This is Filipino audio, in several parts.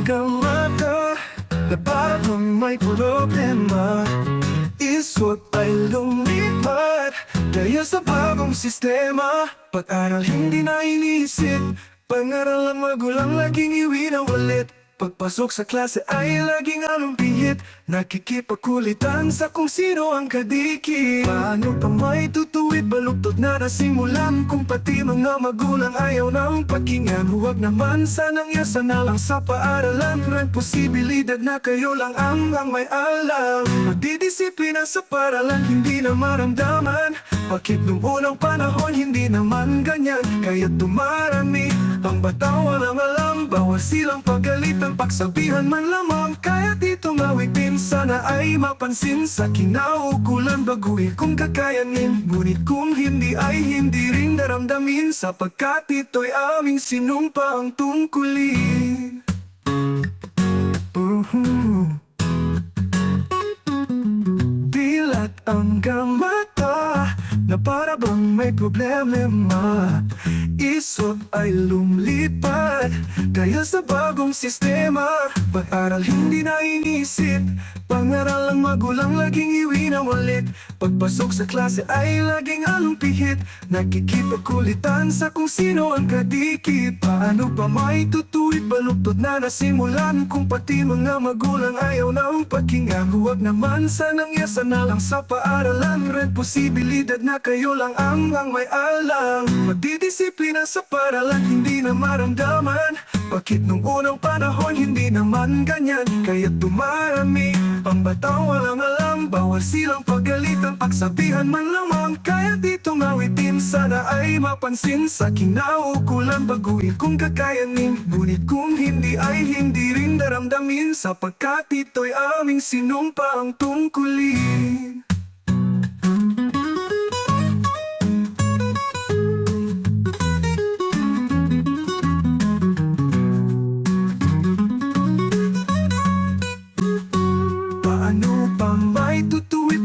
hanggang mata na parang may problema. Isip ay lumipat dahil sa bagong sistema. Pag-aral hindi na inisip, pangaral ang magulang laging iwinawalit. Pagpasok sa klase ay laging alumpihit, nakikipagkulitan sa kung sino ang kadikit. Paano pa may tutuwid, baluktot na nasimulan, kung pati mga magulang ayaw ng pakinggan. Huwag naman sanang yasa na lang sa paaralan, may posibilidad na kayo lang ang may alam. Magdidisiplina sa paaralan, hindi na maramdaman. Bakit nung unang panahon hindi naman ganyan? Kaya dumarami ang batang walang alam, bawal silang pagalitan, pagsabihan man lamang. Kaya dito mawitin, sana ay mapansin sa kinaukulan, baguhin kung kakayanin. Ngunit kung hindi ay hindi rin naramdamin, sapagkat ito'y aming sinumpa ang tungkulin. Dilat hanggang mata na para bang may problema. Isip ay lumilipad dahil sa bagong sistema. Pag-aral hindi na inisip, pangaral ang magulang laging iwinawalit. Pagpasok sa klase ay laging alumpihit, nakikipagkulitan sa kung sino ang kadikit. Paano pa may tutuwid, baluktot na nasimulan, kung pati mga magulang ayaw ng pakinggan. Huwag naman sanang yasa na lang sa paaralan, red posibilidad na kayo lang ang may alam. Magdidisiplina sa paaralan, hindi na maramdaman. Bakit nung unang panahon hindi naman ganyan? Kaya dumarami ang batang walang alam, bawal silang pagalitan, pagsabihan man lamang. Kaya dito mawitin, sana ay mapansin sa kinaukulan, baguhin kung kakayanin. Ngunit kung hindi ay hindi rin naramdamin, sapagkat ito'y aming sinumpa ang tungkulin.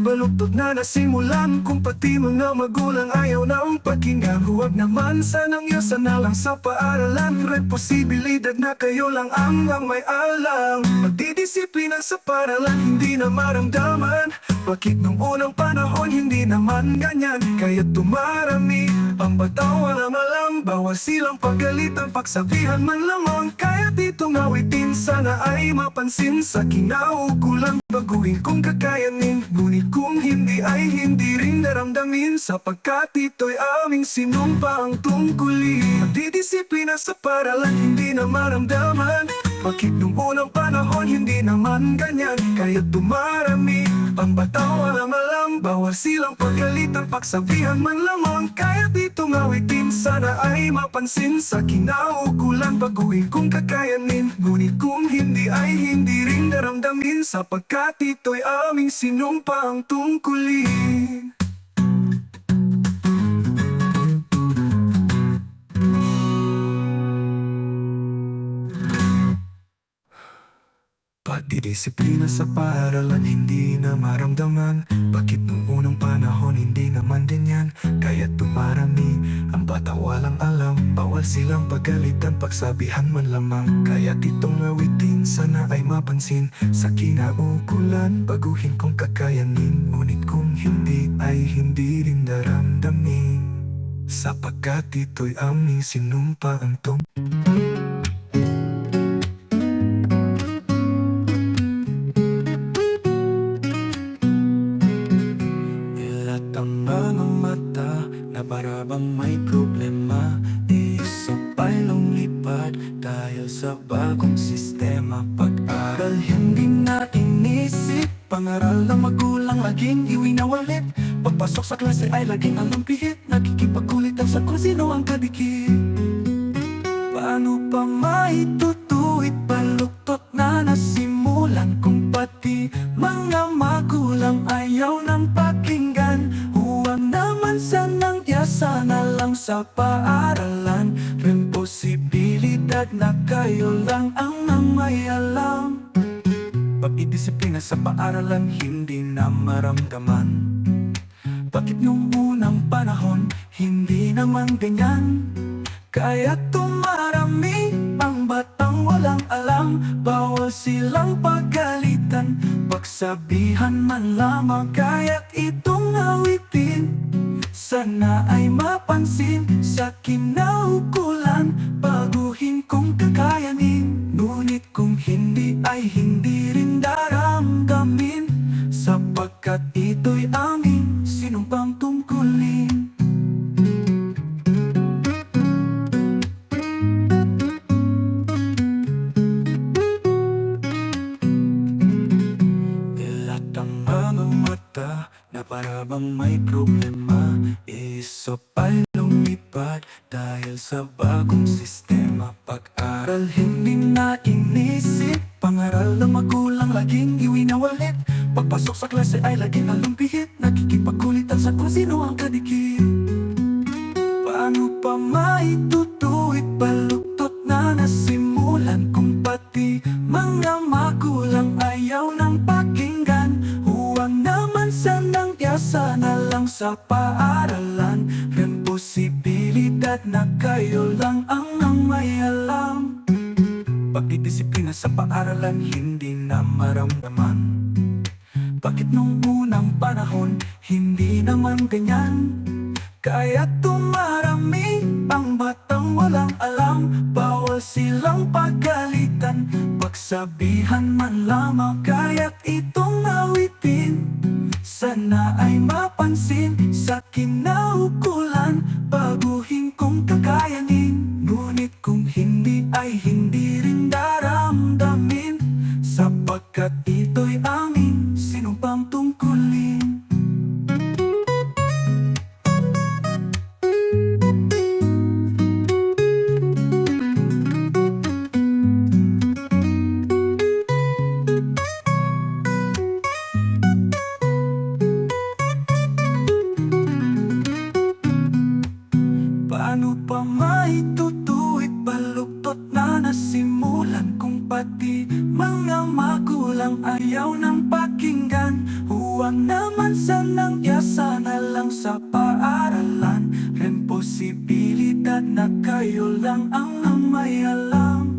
Baluktot na nasimulan, kung pati mga magulang ayaw ng pakinggan. Huwag naman sanang yasa na lang sa paaralan, red posibilidad na kayo lang ang may alam. Magdidisiplina sa paaralan, hindi na maramdaman. Bakit nung unang panahon hindi naman ganyan? Kaya dumarami ang batang walang alam, bawal silang pagalitan, pagsabihan man lamang. Kaya dito ngawitin, sana ay mapansin sa kinaukulan, baguhin kung kakayanin. Ngunit kung hindi ay hindi rin naramdamin, sapagkat ito'y aming sinumpa ang tungkulin. Magdidisiplina sa paaralan, hindi na maramdaman. Bakit nung unang panahon hindi naman ganyan? Kaya dumarami ang batang walang alam, bawal silang pagalitan, pagsabihan man lamang. Kaya dito ngawitin, sana ay mapansin sa kinaukulan, baguhin kung kakayanin. Ngunit kung hindi ay hindi rin naramdamin, sapagkat ito'y aming sinumpa ang tungkulin. Pagdidisiplina sa paaralan, hindi na maramdaman. Bakit nung unang panahon hindi naman din yan? Kaya dumarami ang bata walang alam, bawal silang pagalitan, pagsabihan man lamang. Kaya ditong awitin, sana ay mapansin sa kinaukulan, baguhin kung kakayanin. Ngunit kung hindi ay hindi rin naramdamin, sapagkat ito'y aming sinumpa ang na para bang may problema. Isip ay lumipad dahil sa bagong sistema. Pag-aral hindi na inisip, pangaral ng magulang laging iwinawalit. Pagpasok sa klase ay laging alumpihit, nakikipagkulitan sa kung sino ang kadikit. Paano pa maitutuwid, baluktot na nasimulan, kung pati mga magulang ayaw ng pakinggan. Huwag naman sanang yasa na lang sa paaralan, rin posibilidad na kayo lang ang may alam. Pag-idisiplina sa paaralan, hindi na maramdaman. Bakit nung unang panahon, hindi naman ganyan? Kaya tumarami ang batang walang alam, Pagsabihan man lamang kaya't itong awitin, sana ay mapansin sa kinaukulan. Baguhin kung kakayanin, ngunit kung hindi ay hindi rin daramdamin, sapagkat ito'y aming sinumpang tungkulin. Ilat ang mga mata na para bang may problema, isip ay lumipad dahil sa bagong sistema. Pag-aral hindi na inisip, pangaral ng magulang laging iwinawalit. Pagpasok sa klase ay laging alumpihit, nakikipagkulitan sa kung sino ang kadikit. Paano pa maitutuwid baluktot na nasimulan, kung pati mga magulang ayaw ng pakinggan? Huwag naman sanang tiyasa na lang sa paaralan, responsibilidad na kayo lang ang may alam. Pagdidisiplina sa paaralan hindi na maramdaman, bakit nung unang panahon hindi naman ganyan? Kaya tumarami ang batang walang alam, bawal silang pagalitan. Pagsabihan man lamang kaya't itong awitin, sana ay mapansin sa kinaukulan. Baguhin kung kakayanin, ngunit kung hindi ay hindi rin daramdamin, sapagkat ito'y aming sinumpang tungkulin. Paano pa maitutuwid baluktot na nasimulan, kung pati mga magulang ayaw ng pakinggan? Huwag naman sanang tiyasa na lang sa paaralan, responsibilidad na kayo lang ang may alam.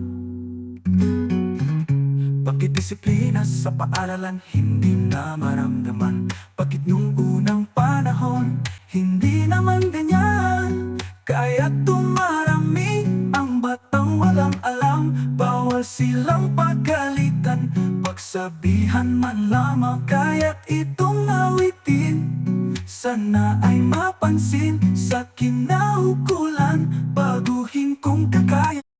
Pagdidisiplina sa paaralan hindi na maramdaman, bakit nung unang panahon hindi naman ganyan? Kaya tumarami ang batang walang alam, bawal silang pagalitan. Pagsabihan man lamang kaya't itong awitin, sana ay mapansin